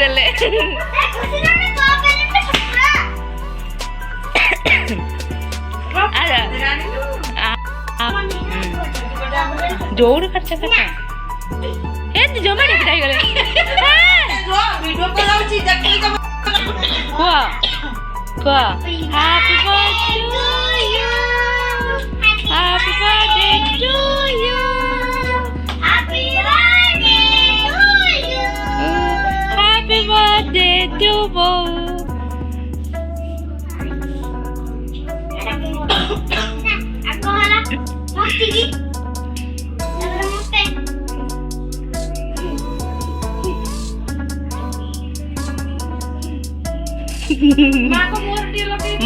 ଖାଇଦେଲେ। ଯୋଉଠୁ ଖର୍ଚ୍ଚ ଖର୍ଚ୍ଚ ଏମିତି ଜମା ହେଇଗଲେ କୁହ କୁହ happy birthday to you happy birthday to ବୋଉ।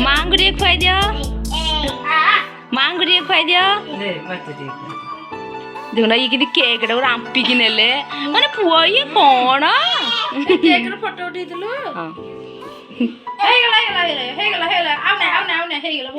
मां को ଟିକେ ଖୁଆଇ ଦିଅ ମାଙ୍କୁ ଟିକେ ଖୁଆଇ ଦିଅ। ଦେଖୁନ ଇଏ କେମିତି କେକ୍ ଟା ରାମ୍ପିକି ନେଲେ ମାନେ ପୁଅ ଇଏ କଣ କେକ୍ ର ଫଟୋ ଉଠେଇଥିଲୁ ହେଇଗଲା ହେଇଗଲା ହେଇଗଲା ହେଇଗଲା ଆଉ ନାଇଁ ହେଇଗଲା।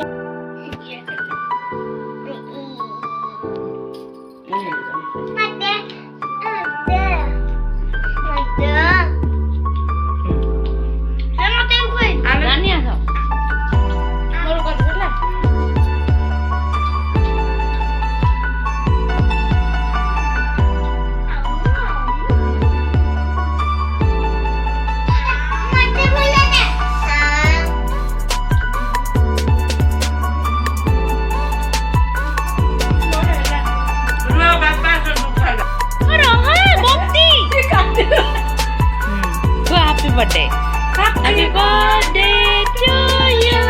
birthday. Happy birthday to you.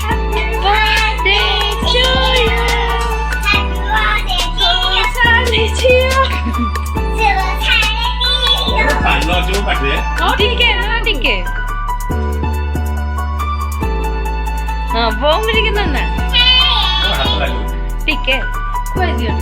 Happy birthday to you. Happy birthday to you. ठीक है ना ठीक है। हाँ वो मुझे कितना ना ठीक है कोई दियो ना